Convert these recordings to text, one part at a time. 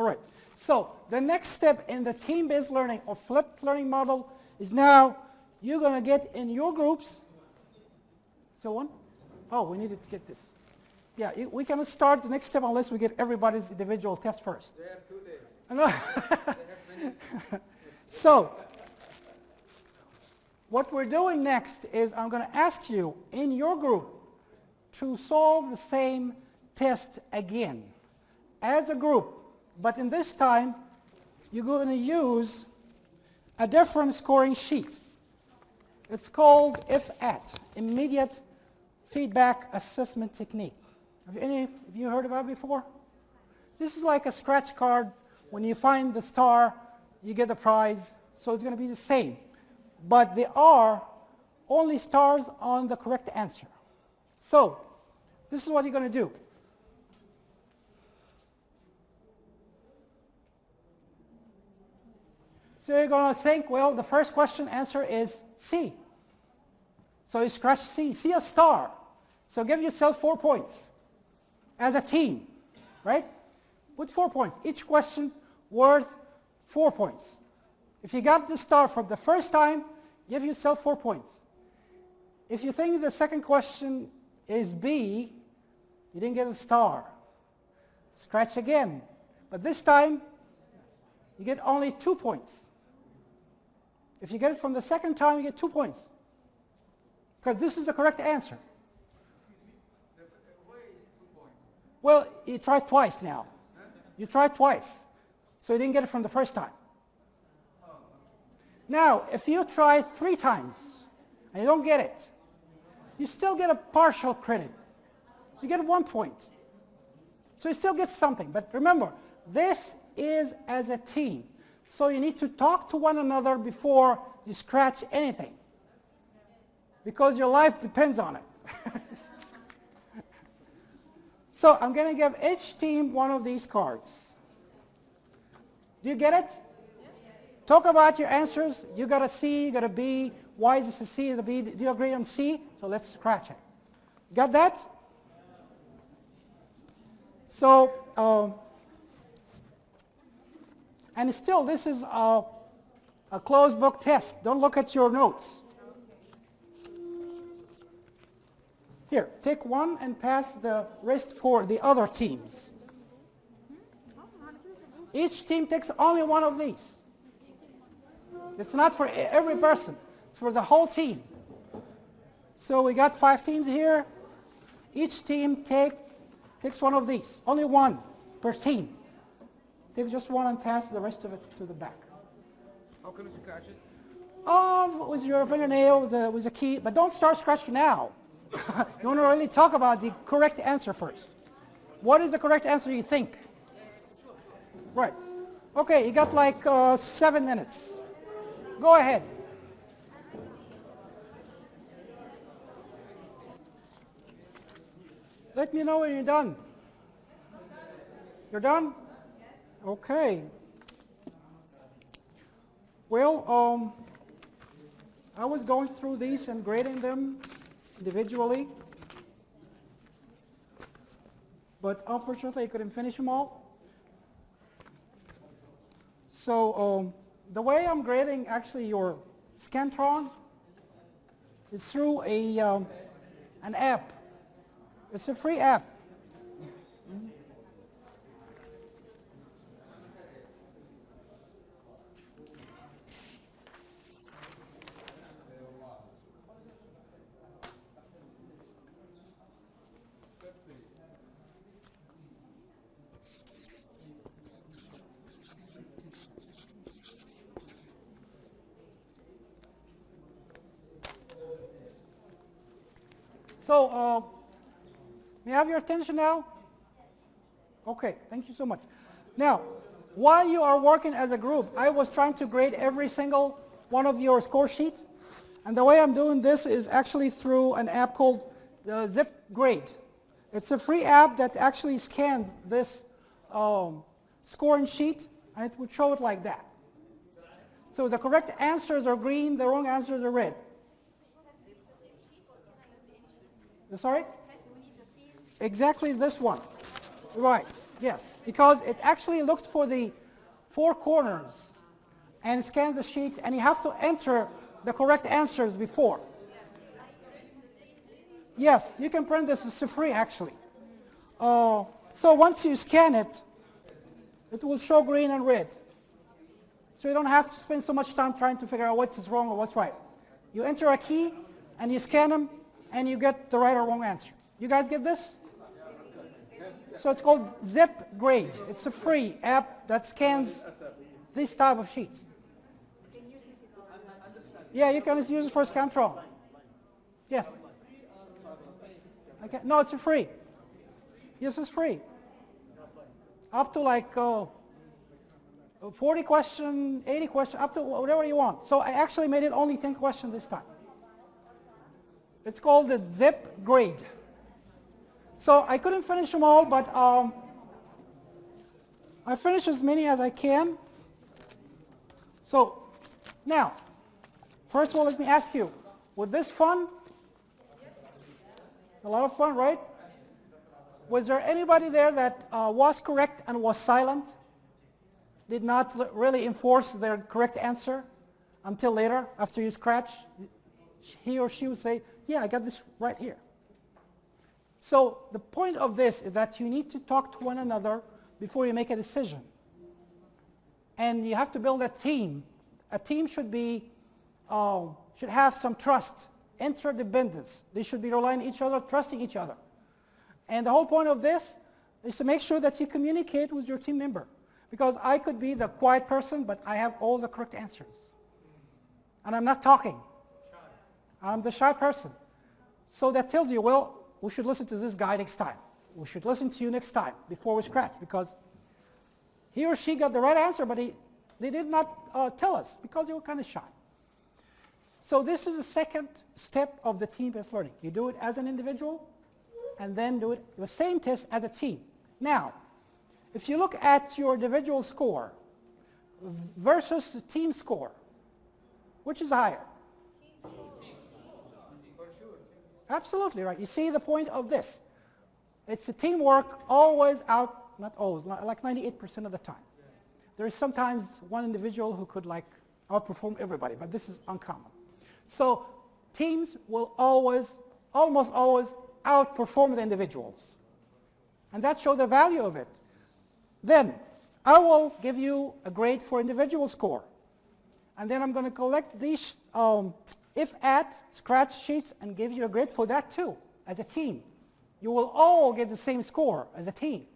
right. So the next step in the team-based learning or flipped learning model is now you're going to get in your groups. So on? Oh, we needed to get this. Yeah, we cannot start the next step unless we get everybody's individual test first. They have 2 days. No. They have many. So what we're doing next is I'm going to ask you in your group to solve the same test again as a group, but in this time you're going to use a different scoring sheet. It's called IFAT, Immediate Feedback Assessment Technique. Have any of you heard about it before? This is like a scratch card. When you find the star, you get the prize. So it's going to be the same. But there are only stars on the correct answer. So this is what you're going to do. So you're going to think, well, the first question answer is C. So you scratch C. See a star. So give yourself 4 points as a team, right? With 4 points. Each question worth 4 points. If you got the star from the first time, give yourself 4 points. If you think the second question is B, you didn't get a star. Scratch again. But this time, you get only 2 points. If you get it from the second time, you get 2 points. Because this is the correct answer. Why is 2 points? Well, you tried twice now. You tried twice. So you didn't get it from the first time. Now, if you try 3 times and you don't get it, you still get a partial credit. You get 1 point. So you still get something. But remember, this is as a team. So you need to talk to one another before you scratch anything, because your life depends on it. So I'm going to give each team one of these cards. Do you get it? Talk about your answers. You got a C, you got a B. Why is this a C and a B? Do you agree on C? So let's scratch it. Got that? So, and still, this is a closed book test. Don't look at your notes. Here, take one and pass the rest for the other teams. Each team takes only one of these. It's not for every person. It's for the whole team. So we got 5 teams here. Each team takes one of these. Only one per team. Take just one and pass the rest of it to the back. How can we scratch it? With your fingernail, with a key. But don't start scratching now. You want to really talk about the correct answer first. What is the correct answer you think? Right. Okay, you got like 7 minutes. Go ahead. Let me know when you're done. You're done? Okay. Well, I was going through these and grading them individually, but unfortunately I couldn't finish them all. So the way I'm grading actually your Scantron is through an app. It's a free app. So, may I have your attention now? Okay, thank you so much. Now, while you are working as a group, I was trying to grade every single one of your score sheets. And the way I'm doing this is actually through an app called Zip Grade. It's a free app that actually scans this scoring sheet, and it would show it like that. So the correct answers are green, the wrong answers are red. Sorry? Exactly this one. Right. Yes, because it actually looks for the four corners and scans the sheet, and you have to enter the correct answers before. Yes, you can print this. It's free actually. So once you scan it, it will show green and red. So you don't have to spend so much time trying to figure out what's wrong or what's right. You enter a key and you scan them and you get the right or wrong answer. You guys get this? So it's called Zip Grade. It's a free app that scans this type of sheets. Yeah, you can use it for Scantron. Yes. Okay. No, it's free. Yes, it's free. Up to like 40 questions, 80 questions, up to whatever you want. So I actually made it only 10 questions this time. It's called the Zip Grade. So I couldn't finish them all, but I finished as many as I can. So now, first of all, let me ask you, was this fun? A lot of fun, right? Was there anybody there that was correct and was silent? Did not really enforce their correct answer until later, after you scratch? He or she would say, yeah, I got this right here. So the point of this is that you need to talk to one another before you make a decision. And you have to build a team. A team should have some trust, interdependence. They should be relying on each other, trusting each other. And the whole point of this is to make sure that you communicate with your team member. Because I could be the quiet person, but I have all the correct answers. And I'm not talking. I'm the shy person. So that tells you, well, we should listen to this guy next time. We should listen to you next time before we scratch, because he or she got the right answer, but they did not tell us because they were kind of shy. So this is the second step of the team-based learning. You do it as an individual, and then do it the same test as a team. Now, if you look at your individual score versus the team score, which is higher? Absolutely right. You see the point of this. It's the teamwork always out, not always, like 98% of the time. There is sometimes one individual who could like outperform everybody, but this is uncommon. So teams will always, almost always outperform the individuals. And that shows the value of it. Then I will give you a grade for individual score. And then I'm going to collect these if-at scratch sheets and give you a grade for that too, as a team. You will all get the same score as a team.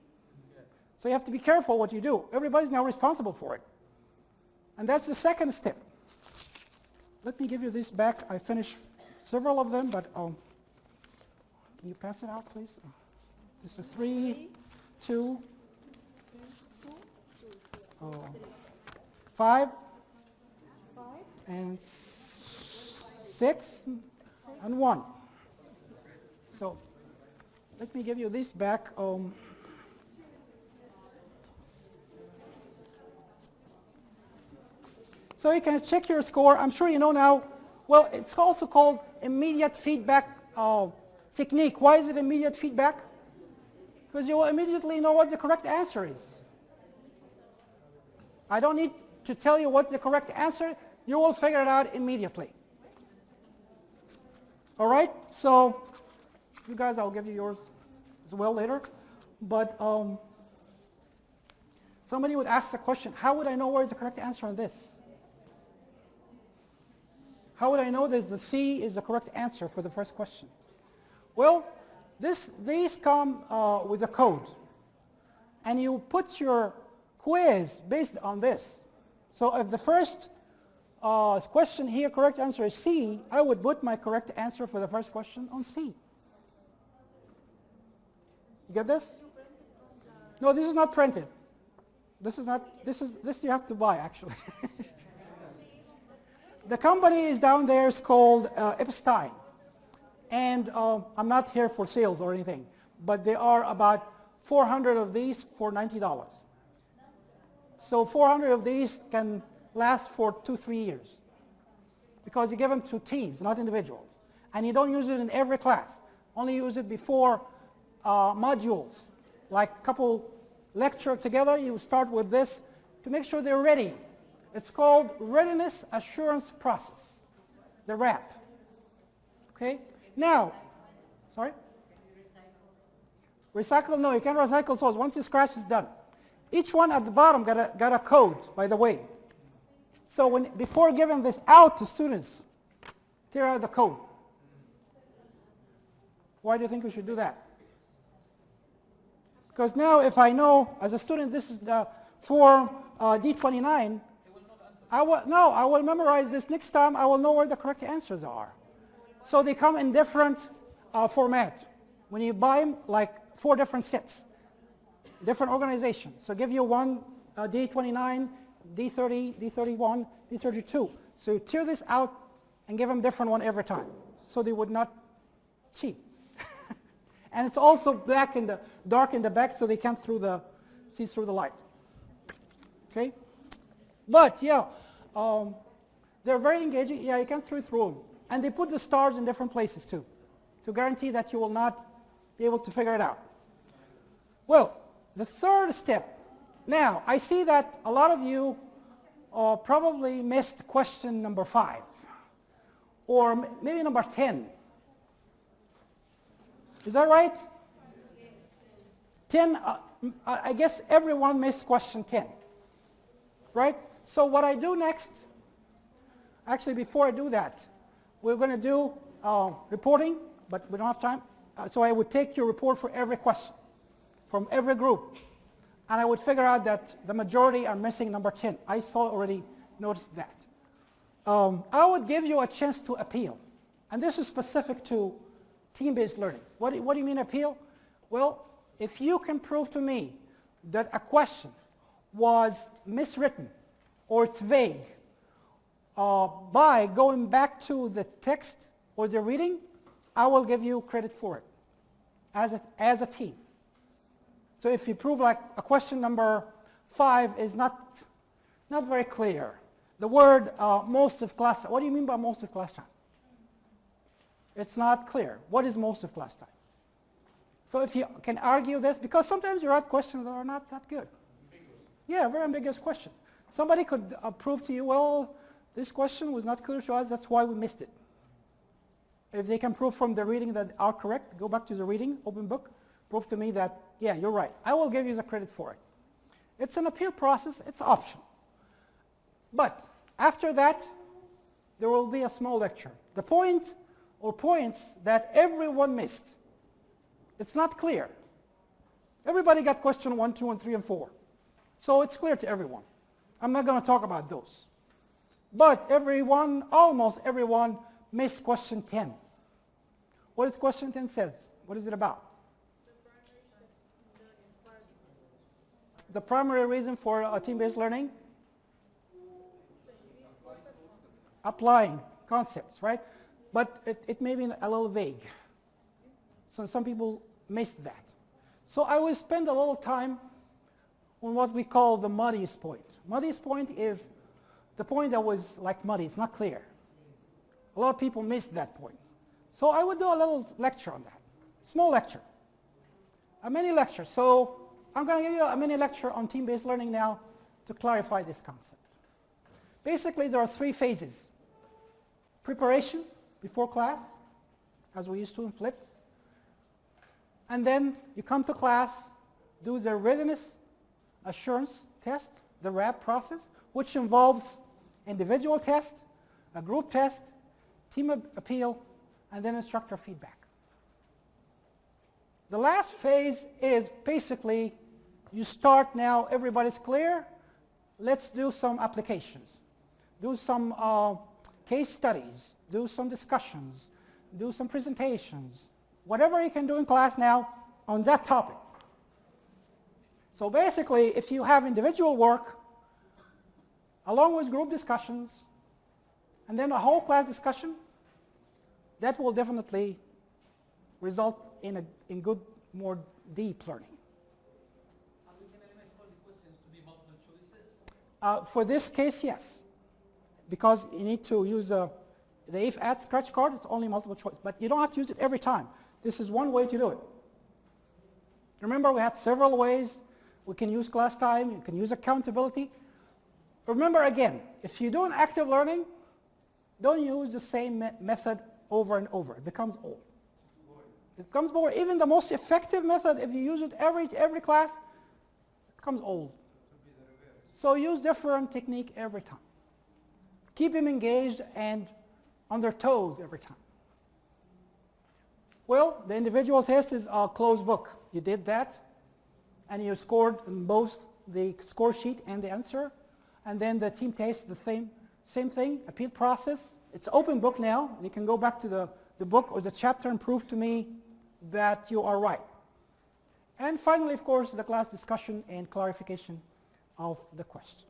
So you have to be careful what you do. Everybody's now responsible for it. And that's the second step. Let me give you this back. I finished several of them, but can you pass it out, please? This is 3, 2, 5, and 6, and 1. So let me give you this back. So you can check your score. I'm sure you know now. Well, it's also called immediate feedback technique. Why is it immediate feedback? Because you will immediately know what the correct answer is. I don't need to tell you what the correct answer. You will figure it out immediately. All right? So you guys, I'll give you yours as well later. But somebody would ask the question, how would I know where is the correct answer on this? How would I know that the C is the correct answer for the first question? Well, these come with a code. And you put your quiz based on this. So if the first question here, correct answer is C, I would put my correct answer for the first question on C. You get this? No, this is not printed. This you have to buy actually. The company is down there, it's called Epstein. And I'm not here for sales or anything, but there are about 400 of these for $90. So 400 of these can last for 2-3 years because you give them to teams, not individuals. And you don't use it in every class. Only use it before modules, like a couple lecture together, you start with this to make sure they're ready. It's called Readiness Assurance Process, the RAP. Okay? Now, sorry? Recycle? No, you can't recycle souls. Once you scratch, it's done. Each one at the bottom got a code, by the way. So before giving this out to students, tear out the code. Why do you think we should do that? Because now if I know, as a student, this is the form D29, I will memorize this. Next time, I will know where the correct answers are. So they come in different format. When you buy them, like 4 different sets, different organizations. So give you one D29, D30, D31, D32. So you tear this out and give them different one every time, so they would not cheat. And it's also black in the dark in the back, so they can't see through the light. Okay, but yeah, they're very engaging. Yeah, you can see through them, and they put the stars in different places too, to guarantee that you will not be able to figure it out. Well, the third step. Now, I see that a lot of you probably missed question number 5, or maybe number 10. Is that right? 10, I guess everyone missed question 10, right? So what I do next, actually before I do that, we're going to do reporting, but we don't have time. So I would take your report for every question from every group, and I would figure out that the majority are missing number 10. I already noticed that. I would give you a chance to appeal, and this is specific to team-based learning. What do you mean appeal? Well, if you can prove to me that a question was miswritten or it's vague by going back to the text or the reading, I will give you credit for it as a team. So if you prove like a question number 5 is not very clear, the word most of class, what do you mean by most of class time? It's not clear. What is most of class time? So if you can argue this, because sometimes you write questions that are not that good. Yeah, very ambiguous question. Somebody could prove to you, well, this question was not clear to us, that's why we missed it. If they can prove from the reading that are correct, go back to the reading, open book, prove to me that, yeah, you're right. I will give you the credit for it. It's an appeal process, it's optional. But after that, there will be a small lecture. The point or points that everyone missed. It's not clear. Everybody got question 1, 2, and 3, and 4. So it's clear to everyone. I'm not going to talk about those. But everyone, almost everyone, missed question 10. What does question 10 says? What is it about? The primary reason for team-based learning? Applying concepts, right? But it may be a little vague. So some people missed that. So I will spend a little time on what we call the muddiest point. Muddiest point is the point that was like muddy, it's not clear. A lot of people missed that point. So I would do a little lecture on that. Small lecture. A mini lecture. So I'm going to give you a mini lecture on team-based learning now to clarify this concept. Basically, there are 3 phases. Preparation before class, as we used to in Flip. And then you come to class, do the Readiness Assurance Test, the RAP process, which involves individual test, a group test, team appeal, and then instructor feedback. The last phase is basically you start now, everybody's clear, let's do some applications, do some case studies, do some discussions, do some presentations, whatever you can do in class now on that topic. So basically, if you have individual work, along with group discussions, and then a whole class discussion, that will definitely result in good, more deep learning. And we can eliminate all the questions to be multiple choices? For this case, yes. Because you need to use the if at scratch card, it's only multiple choice. But you don't have to use it every time. This is one way to do it. Remember, we had several ways. We can use class time, you can use accountability. Remember again, if you do an active learning, don't use the same method over and over. It becomes old. It becomes boring. Even the most effective method, if you use it every class, it becomes old. So use different technique every time. Keep them engaged and on their toes every time. Well, the individual test is a closed book. You did that, and you scored in both the score sheet and the answer. And then the team test, the same thing, appeal process. It's open book now. You can go back to the book or the chapter and prove to me that you are right. And finally, of course, the class discussion and clarification of the questions.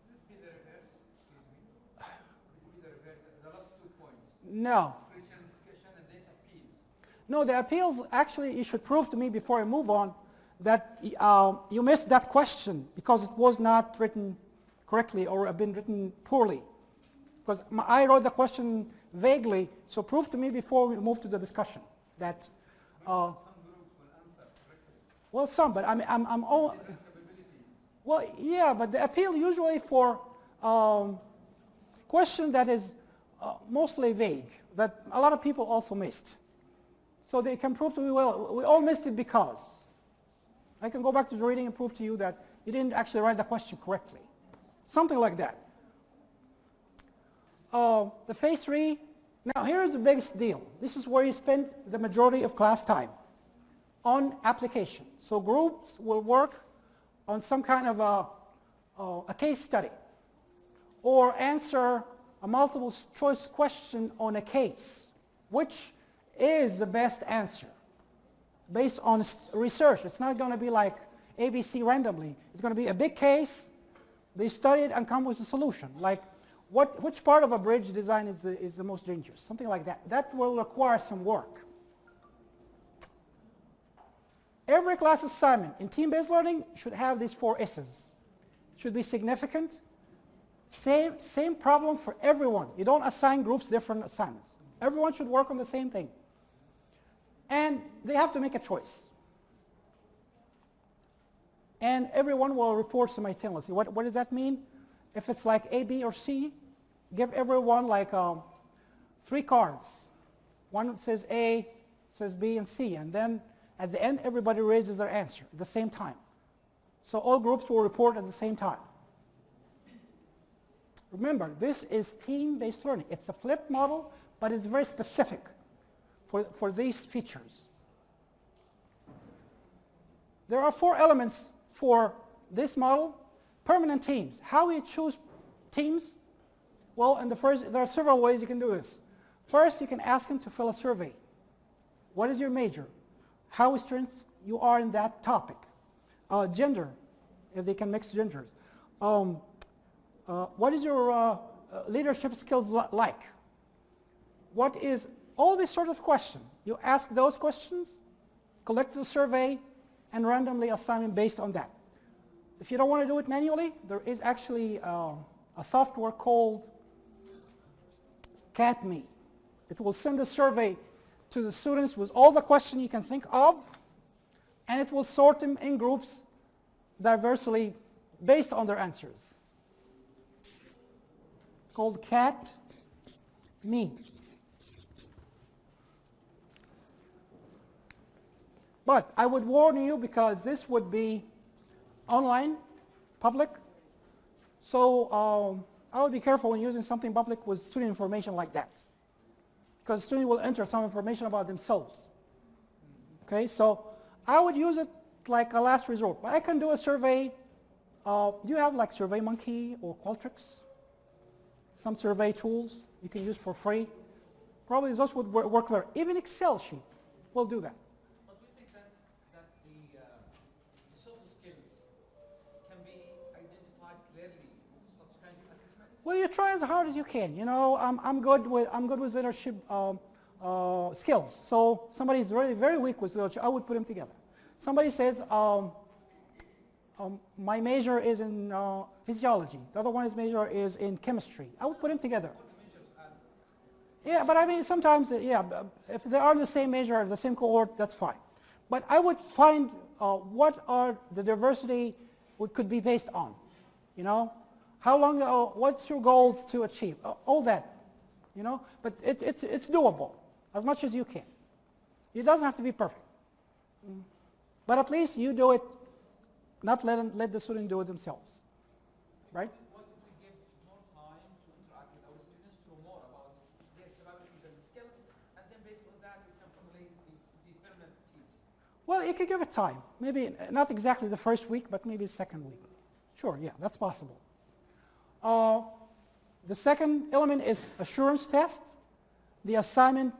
Repeat the reverse, excuse me. Repeat the reverse, the last 2 points. No. Critical discussion and then appeals. No, the appeals, actually, you should prove to me before I move on that you missed that question because it was not written correctly or been written poorly. Because I wrote the question vaguely, so prove to me before we move to the discussion that. Some groups will answer correctly. Well, some, but I'm all. Well, yeah, but the appeal usually for question that is mostly vague, that a lot of people also missed. So they can prove to me, well, we all missed it because. I can go back to the reading and prove to you that you didn't actually write the question correctly. Something like that. The phase 3, now here's the biggest deal. This is where you spend the majority of class time on application. So groups will work on some kind of a case study or answer a multiple choice question on a case. Which is the best answer? Based on research. It's not going to be like ABC randomly. It's going to be a big case. They study it and come with a solution. Like which part of a bridge design is the most dangerous? Something like that. That will require some work. Every class assignment in team-based learning should have these 4 S's. Should be significant. Same problem for everyone. You don't assign groups different assignments. Everyone should work on the same thing. And they have to make a choice. And everyone will report simultaneously. What does that mean? If it's like A, B, or C, give everyone like 3 cards. One says A, says B, and C. And then at the end, everybody raises their answer at the same time. So all groups will report at the same time. Remember, this is team-based learning. It's a flipped model, but it's very specific for these features. There are 4 elements for this model. Permanent teams. How we choose teams? Well, there are several ways you can do this. First, you can ask them to fill a survey. What is your major? How experienced you are in that topic? Gender, if they can mix genders. What is your leadership skills like? What is all these sort of questions? You ask those questions, collect the survey, and randomly assign them based on that. If you don't want to do it manually, there is actually a software called CatMe. It will send a survey to the students with all the questions you can think of, and it will sort them in groups diversely based on their answers. Called CatMe. But I would warn you because this would be online, public. So I would be careful when using something public with student information like that. Because the student will enter some information about themselves. Okay, so I would use it like a last resort. But I can do a survey. Do you have like SurveyMonkey or Qualtrics? Some survey tools you can use for free. Probably those would work better. Even Excel sheet will do that. But do you think that the soft skills can be identified clearly with such kind of assessment? Well, you try as hard as you can. You know, I'm good with leadership skills. So somebody is really very weak with leadership, I would put them together. Somebody says, my major is in physiology. The other one's major is in chemistry. I would put them together. Yeah, but I mean sometimes, yeah, if they are the same major, the same cohort, that's fine. But I would find what are the diversity could be based on, you know? How long, what's your goals to achieve? All that, you know? But it's doable as much as you can. It doesn't have to be perfect. But at least you do it, not let the student do it themselves, right? What if we give more time to interact with our students to know more about their capabilities and skills, and then based on that we can formulate the permanent teams? Well, you could give it time. Maybe not exactly the first week, but maybe the second week. Sure, yeah, that's possible. The second element is assurance test. The assignment,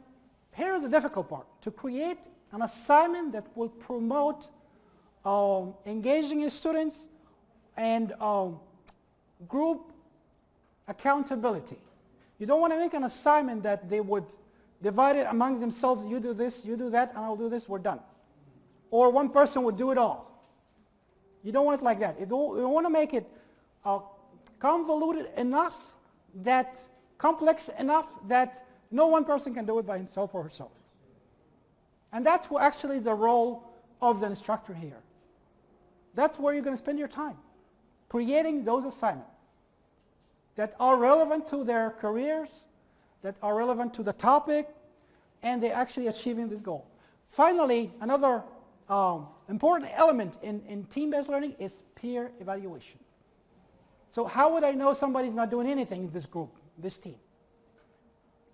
here is the difficult part, to create an assignment that will promote engaging your students and group accountability. You don't want to make an assignment that they would divide it among themselves. You do this, you do that, and I'll do this, we're done. Or one person would do it all. You don't want it like that. You want to make it convoluted enough, that complex enough that no one person can do it by himself or herself. And that's actually the role of the instructor here. That's where you're going to spend your time, creating those assignments that are relevant to their careers, that are relevant to the topic, and they're actually achieving this goal. Finally, another important element in team-based learning is peer evaluation. So how would I know somebody's not doing anything in this group, this team?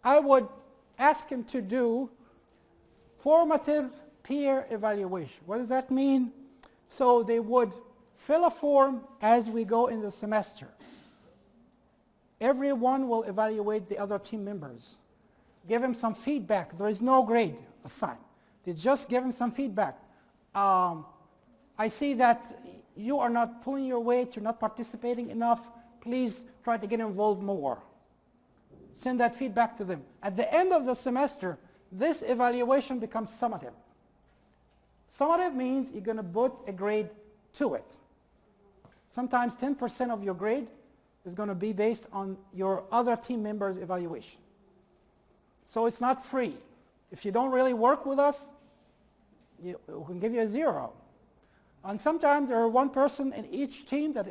I would ask him to do formative peer evaluation. What does that mean? So they would fill a form as we go in the semester. Everyone will evaluate the other team members. Give him some feedback. There is no grade assigned. They just give him some feedback. I see that you are not pulling your weight, you're not participating enough. Please try to get involved more. Send that feedback to them. At the end of the semester, this evaluation becomes summative. Summative means you're going to put a grade to it. Sometimes 10% of your grade is going to be based on your other team members' evaluation. So it's not free. If you don't really work with us, we can give you a 0. And sometimes there are one person in each team that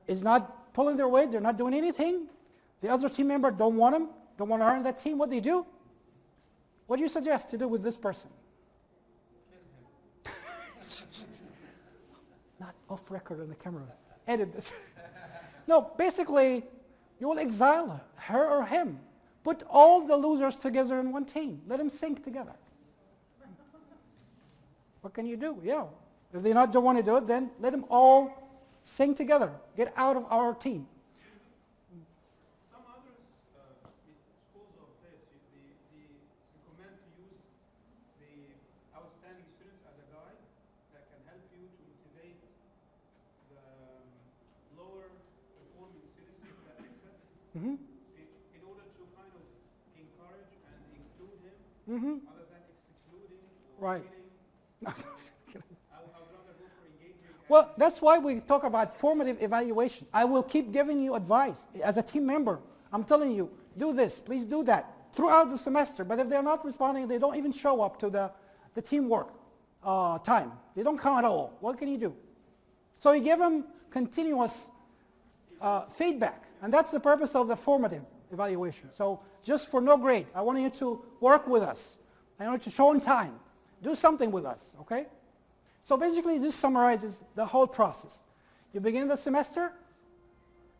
is not pulling their weight, they're not doing anything. The other team member don't want them, don't want to earn that team. What do you do? What do you suggest to do with this person? Not off record on the camera. Edit this. No, basically, you will exile her or him. Put all the losers together in one team. Let them sink together. What can you do? Yeah. If they don't want to do it, then let them all sing together. Get out of our team. Some others, schools of this, they recommend to use the outstanding students as a guide that can help you to motivate the lower performing students, if that makes sense. Mm-hmm. In order to kind of encourage and include him, other than excluding or Right. feeling. Well, that's why we talk about formative evaluation. I will keep giving you advice. As a team member, I'm telling you, do this, please do that, throughout the semester. But if they're not responding, they don't even show up to the teamwork time. They don't come at all. What can you do? So you give them continuous feedback. And that's the purpose of the formative evaluation. So just for no grade, I want you to work with us. I want you to show in time. Do something with us, okay? So basically this summarizes the whole process. You begin the semester,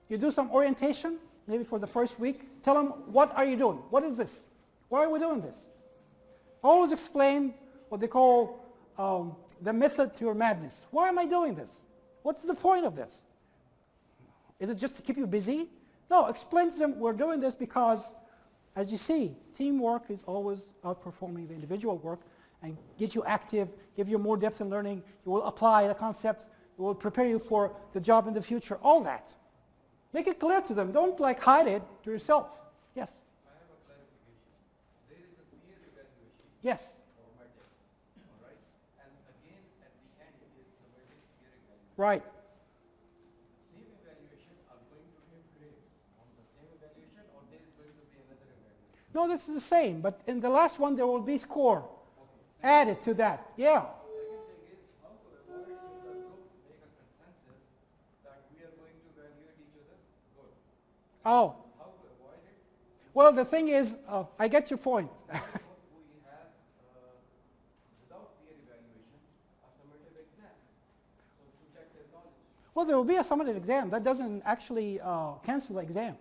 you do some orientation, maybe for the first week. Tell them, what are you doing? What is this? Why are we doing this? Always explain what they call the method to your madness. Why am I doing this? What's the point of this? Is it just to keep you busy? No, explain to them we're doing this because, as you see, teamwork is always outperforming the individual work, and get you active, give you more depth in learning. You will apply the concepts. It will prepare you for the job in the future, all that. Make it clear to them. Don't like hide it to yourself. Yes? I have a clarification. There is a peer evaluation. Yes. Formative, all right? And again, at the end, it is summative peer evaluation. Right. Same evaluation are going to give grades on the same evaluation, or there is going to be another evaluation? No, this is the same, but in the last one there will be score added to that. Yeah. Second thing is, how Oh. How to avoid it? Well, the thing is, I get your point. We have, without peer evaluation, a summative exam. So to check their knowledge. Well, there will be a summative exam. That doesn't actually cancel the exam.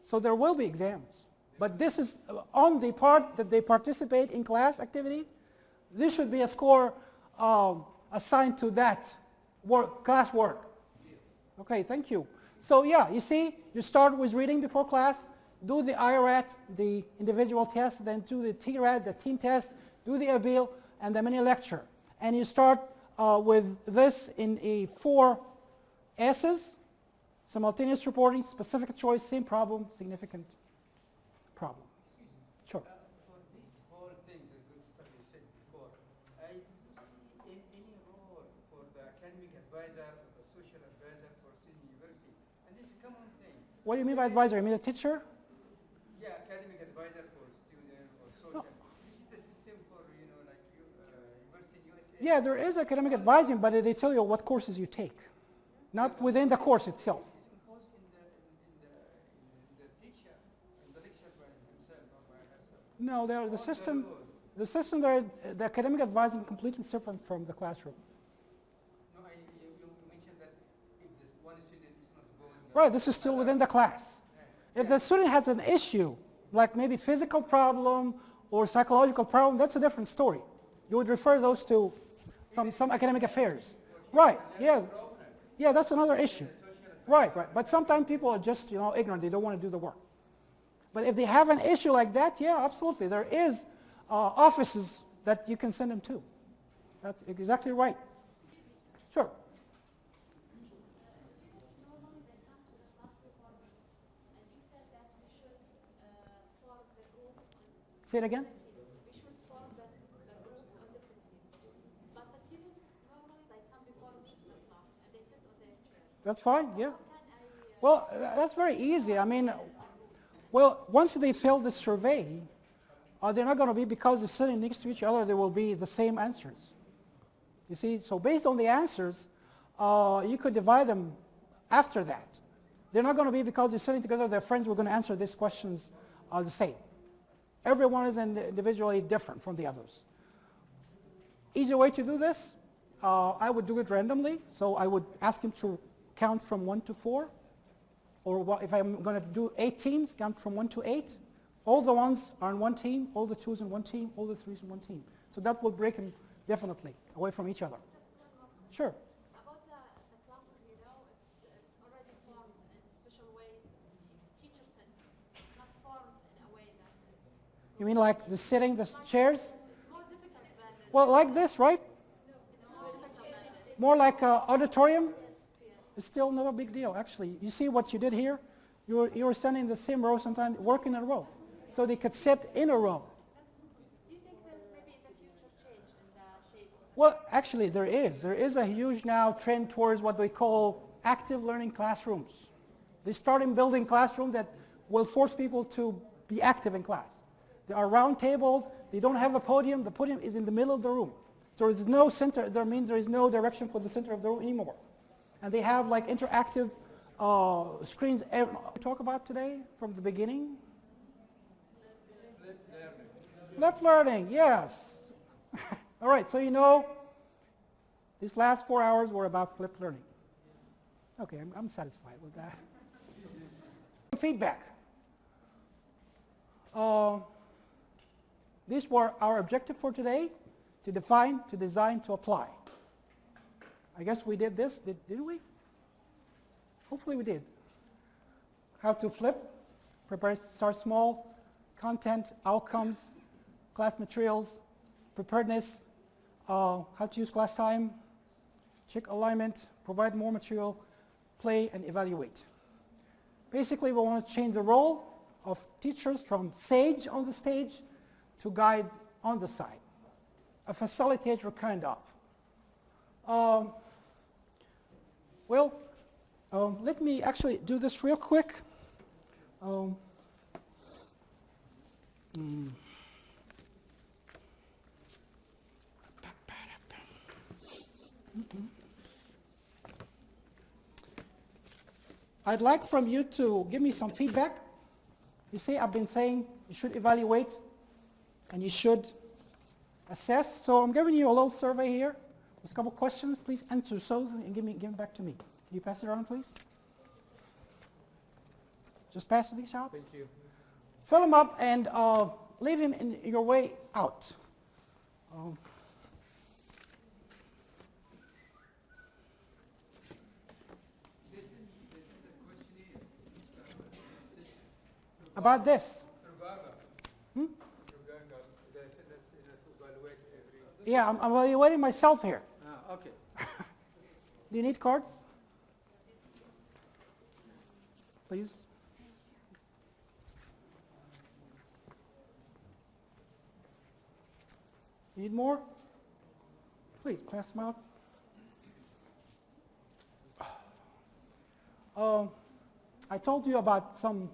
So there will be exams. But this is on the part that they participate in class activity. This should be a score assigned to that class work. Okay, thank you. So yeah, you see, you start with reading before class, do the tRAT, the individual test, then do the tRAT, the team test, do the ABIL, and the mini lecture. And you start with this in a 4 S's: simultaneous reporting, specific choice, same problem, significant problem. Sure. For these whole things, the good stuff you said before, I see in any role for the academic advisor or the social advisor for student university, and this is a common thing. What do you mean by advisor? You mean a teacher? Yeah, academic advisor for student or social. This is the system for, like university in USA. Yeah, there is academic advising, but they tell you what courses you take, not within the course itself. It's imposed in the teacher, in the lecture by himself or by herself. No, the All system, rules. the system there, the academic advising is completely separate from the classroom. No, you mentioned that if this one student is not going. Right, this is still within the class. If the student has an issue, like maybe physical problem or psychological problem, that's a different story. You would refer those to some academic affairs. Right, yeah. Yeah, that's another issue. Right. But sometimes people are just, ignorant. They don't want to do the work. But if they have an issue like that, yeah, absolutely. There is offices that you can send them to. That's exactly right. Sure. Normally they come to the class before me, and you said that we should form the groups on Say it again. differences. We should form the groups on differences. But the students normally they come before me to the class and they sit on their chairs. That's fine, yeah. How can I? Well, that's very easy. I mean, well, once they fill the survey, they're not going to be, because they're sitting next to each other, they will be the same answers. You see, so based on the answers, you could divide them after that. They're not going to be, because they're sitting together, their friends were going to answer these questions the same. Everyone is individually different from the others. Easy way to do this, I would do it randomly. So I would ask him to count from 1 to 4. Or if I'm going to do 8 teams, count from 1 to 8. All the ones are in one team, all the 2s in one team, all the 3s in one team. So that will break them definitely away from each other. Just one more. Sure. About the classes, it's already formed in a special way, teacher-centered, not formed in a way that it's You mean like the sitting, the chairs? more difficult than Well, like this, right? it's more difficult than it. More like auditorium? It's still not a big deal, actually. You see what you did here? You were standing in the same row sometimes, working in a row. So they could sit in a row. Do you think there's maybe in the future change in the shape of Well, actually, there is. There is a huge now trend towards what we call active learning classrooms. They start in building classrooms that will force people to be active in class. There are round tables. They don't have a podium. The podium is in the middle of the room. So there's no center. That means there is no direction for the center of the room anymore. And they have like interactive screens. We talk about today from the beginning. Flipped learning, yes. All right, so these last 4 hours were about flipped learning. Okay, I'm satisfied with that. Feedback. These were our objective for today: to define, to design, to apply. I guess we did this, didn't we? Hopefully we did. How to flip, prepare, start small, content, outcomes, class materials, preparedness, how to use class time, check alignment, provide more material, play, and evaluate. Basically, we want to change the role of teachers from sage on the stage to guide on the side, a facilitator kind of. Let me actually do this real quick. I'd like from you to give me some feedback. You see, I've been saying you should evaluate and you should assess. So I'm giving you a little survey here. There's a couple questions. Please answer those and give them back to me. Can you pass it around, please? Just pass these out. Thank you. Fill them up and leave him in your way out. About this. Yeah, I'm evaluating myself here. Okay. Do you need cards? Please. Need more? Please, pass them out. I told you about some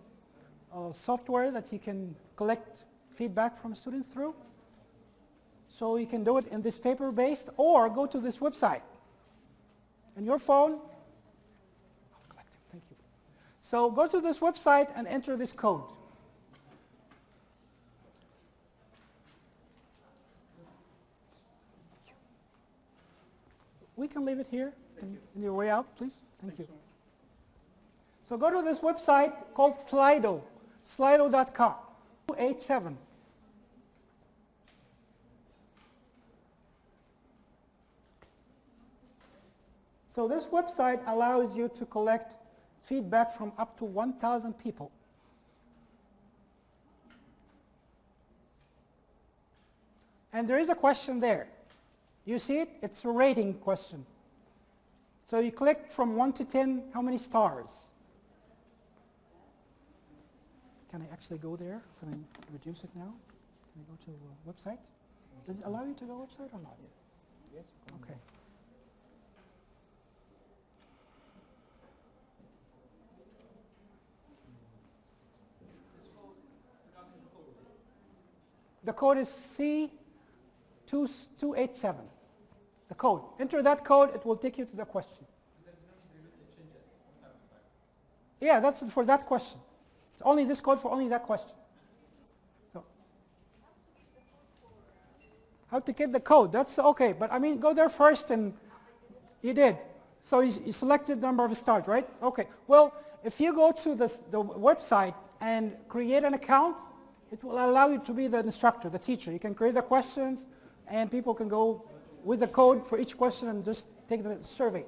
software that you can collect feedback from students through. So you can do it in this paper-based or go to this website. And your phone, thank you. So go to this website and enter this code. We can leave it here in your way out, please. Thank you. So go to this website called Slido, slido.com, 287. So this website allows you to collect feedback from up to 1,000 people. And there is a question there. You see it? It's a rating question. So you click from 1 to 10, how many stars? Can I actually go there? Can I reduce it now? Can I go to a website? Does it allow you to go website or not? Yes. Okay. The code is C287. The code. Enter that code, it will take you to the question. Yeah, that's for that question. It's only this code for only that question. So, how to get the code? That's okay, but I mean, go there first and you did. So you selected number of stars, right? Okay. Well, if you go to the website and create an account, it will allow you to be the instructor, the teacher. You can create the questions and people can go with the code for each question and just take the survey.